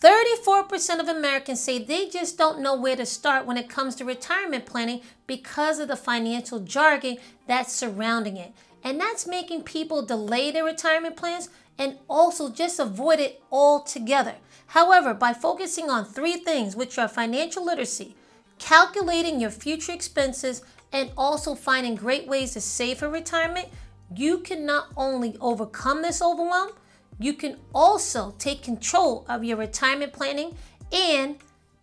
34% of Americans say they just don't know where to start when it comes to retirement planning because of the financial jargon that's surrounding it. And that's making people delay their retirement plans and also just avoid it altogether. However, by focusing on three things, which are financial literacy, calculating your future expenses, and also finding great ways to save for retirement, you can not only overcome this overwhelm, you can also take control of your retirement planning and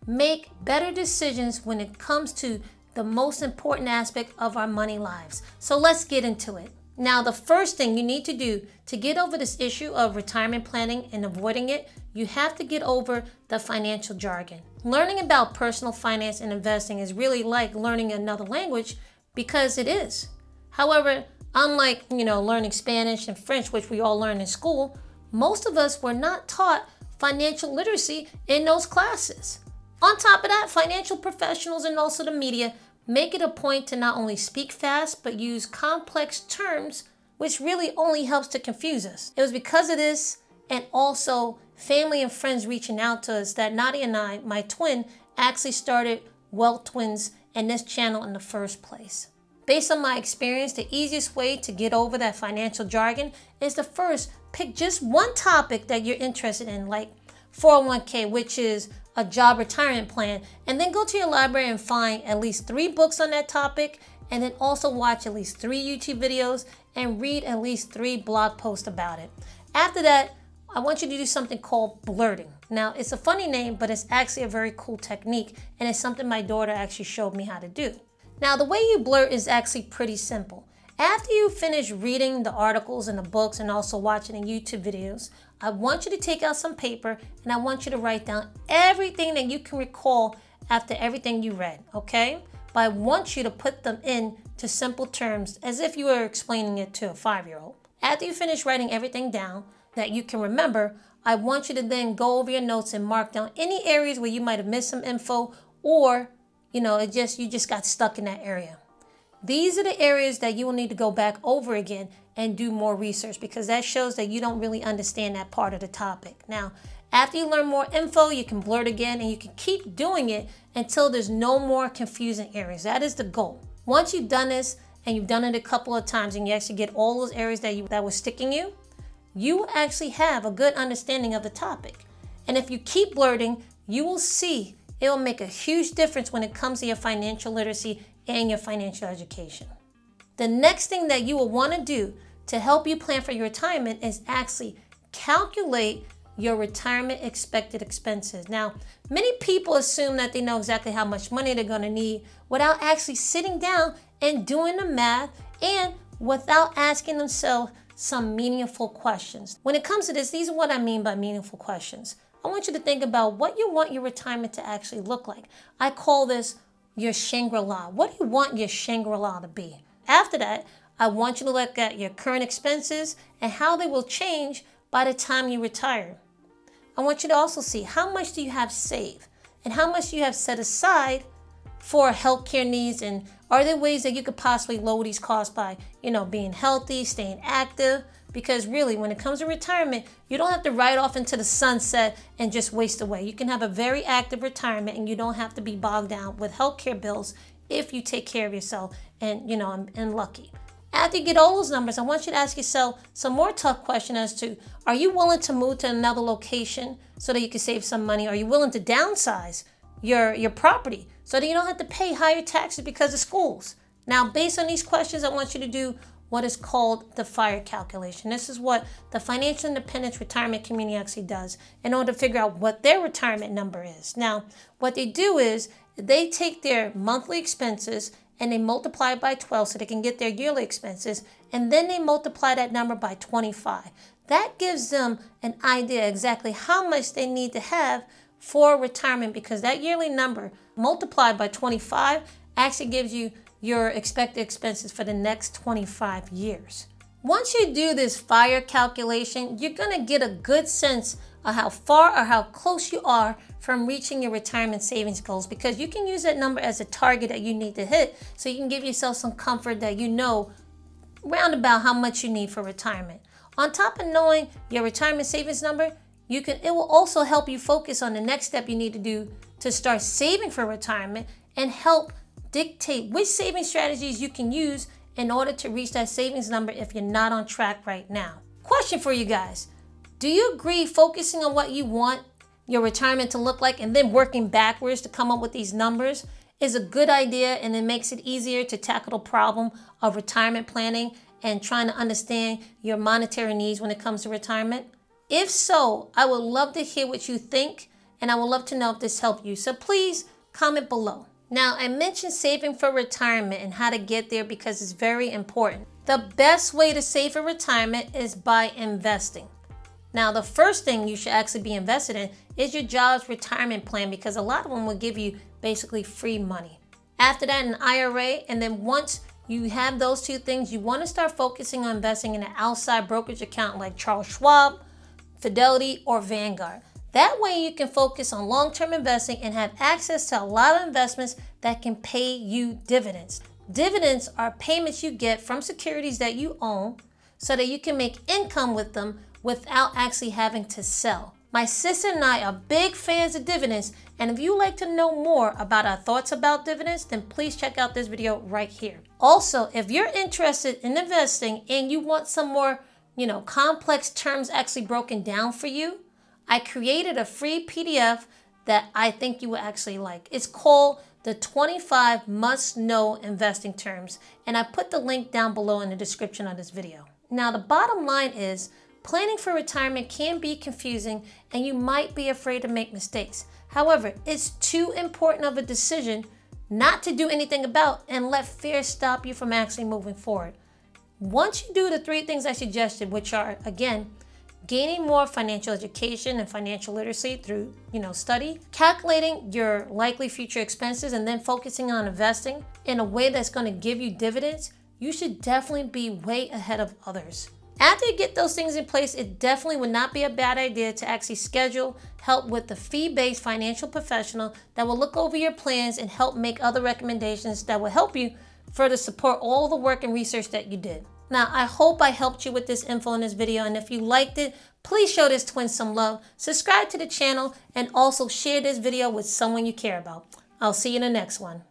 make better decisions when it comes to the most important aspect of our money lives. So let's get into it. Now, the first thing you need to do to get over this issue of retirement planning and avoiding it, you have to get over the financial jargon. Learning about personal finance and investing is really like learning another language, because it is. However, unlike, learning Spanish and French, which we all learn in school, most of us were not taught financial literacy in those classes. On top of that, financial professionals and also the media make it a point to not only speak fast, but use complex terms, which really only helps to confuse us. It was because of this, and also family and friends reaching out to us, that Nadia and I, my twin, actually started Wealth Twins and this channel in the first place. Based on my experience, the easiest way to get over that financial jargon is to first pick just one topic that you're interested in, like 401k, which is a job retirement plan, and then go to your library and find at least 3 books on that topic, and then also watch at least 3 YouTube videos and read at least 3 blog posts about it. After that, I want you to do something called blurting. Now, it's a funny name, but it's actually a very cool technique, and it's something my daughter actually showed me how to do. Now, the way you blurt is actually pretty simple. After you finish reading the articles and the books and also watching the YouTube videos, I want you to take out some paper and I want you to write down everything that you can recall after everything you read, okay? But I want you to put them into simple terms as if you were explaining it to a 5-year-old. After you finish writing everything down that you can remember, I want you to then go over your notes and mark down any areas where you might have missed some info, or you just got stuck in that area. These are the areas that you will need to go back over again and do more research, because that shows that you don't really understand that part of the topic. Now, after you learn more info, you can blurt again, and you can keep doing it until there's no more confusing areas. That is the goal. Once you've done this, and you've done it a couple of times, and you actually get all those areas that were sticking you, you will actually have a good understanding of the topic. And if you keep blurting, you will see it will make a huge difference when it comes to your financial literacy and your financial education. The next thing that you will want to do to help you plan for your retirement is actually calculate your retirement expected expenses. Now, many people assume that they know exactly how much money they're going to need without actually sitting down and doing the math, and without asking themselves some meaningful questions. When it comes to this, these are what I mean by meaningful questions. I want you to think about what you want your retirement to actually look like. I call this your Shangri-La. What do you want your Shangri-La to be? After that, I want you to look at your current expenses and how they will change by the time you retire. I want you to also see how much do you have saved and how much do you have set aside for healthcare needs, and are there ways that you could possibly lower these costs by, being healthy, staying active? Because really, when it comes to retirement, you don't have to ride off into the sunset and just waste away. You can have a very active retirement, and you don't have to be bogged down with healthcare bills if you take care of yourself and lucky. After you get all those numbers, I want you to ask yourself some more tough questions as to, are you willing to move to another location so that you can save some money? Are you willing to downsize your property so that you don't have to pay higher taxes because of schools? Now, based on these questions, I want you to do what is called the FIRE calculation. This is what the Financial Independence Retirement Community actually does in order to figure out what their retirement number is. Now, what they do is they take their monthly expenses and they multiply it by 12 so they can get their yearly expenses, and then they multiply that number by 25. That gives them an idea exactly how much they need to have for retirement, because that yearly number multiplied by 25 actually gives you your expected expenses for the next 25 years. Once you do this FIRE calculation, you're going to get a good sense of how far or how close you are from reaching your retirement savings goals, because you can use that number as a target that you need to hit, so you can give yourself some comfort that you know round about how much you need for retirement. On top of knowing your retirement savings number, it will also help you focus on the next step you need to do to start saving for retirement and help dictate which saving strategies you can use in order to reach that savings number if you're not on track right now. Question for you guys. Do you agree focusing on what you want your retirement to look like and then working backwards to come up with these numbers is a good idea, and it makes it easier to tackle the problem of retirement planning and trying to understand your monetary needs when it comes to retirement? If so, I would love to hear what you think, and I would love to know if this helped you. So please comment below. Now, I mentioned saving for retirement and how to get there because it's very important. The best way to save for retirement is by investing. Now, the first thing you should actually be invested in is your job's retirement plan, because a lot of them will give you basically free money. After that, an IRA, and then once you have those two things, you want to start focusing on investing in an outside brokerage account like Charles Schwab, Fidelity, or Vanguard. That way you can focus on long-term investing and have access to a lot of investments that can pay you dividends. Dividends are payments you get from securities that you own so that you can make income with them without actually having to sell. My sister and I are big fans of dividends, and if you'd like to know more about our thoughts about dividends, then please check out this video right here. Also, if you're interested in investing and you want some more, complex terms actually broken down for you, I created a free PDF that I think you will actually like. It's called the 25 Must-Know Investing Terms, and I put the link down below in the description of this video. Now, the bottom line is, planning for retirement can be confusing and you might be afraid to make mistakes. However, it's too important of a decision not to do anything about and let fear stop you from actually moving forward. Once you do the 3 things I suggested, which are, again, gaining more financial education and financial literacy through, study, calculating your likely future expenses, and then focusing on investing in a way that's going to give you dividends, you should definitely be way ahead of others. After you get those things in place, it definitely would not be a bad idea to actually schedule help with the fee-based financial professional that will look over your plans and help make other recommendations that will help you further support all the work and research that you did. Now, I hope I helped you with this info in this video, and if you liked it, please show this twin some love, subscribe to the channel, and also share this video with someone you care about. I'll see you in the next one.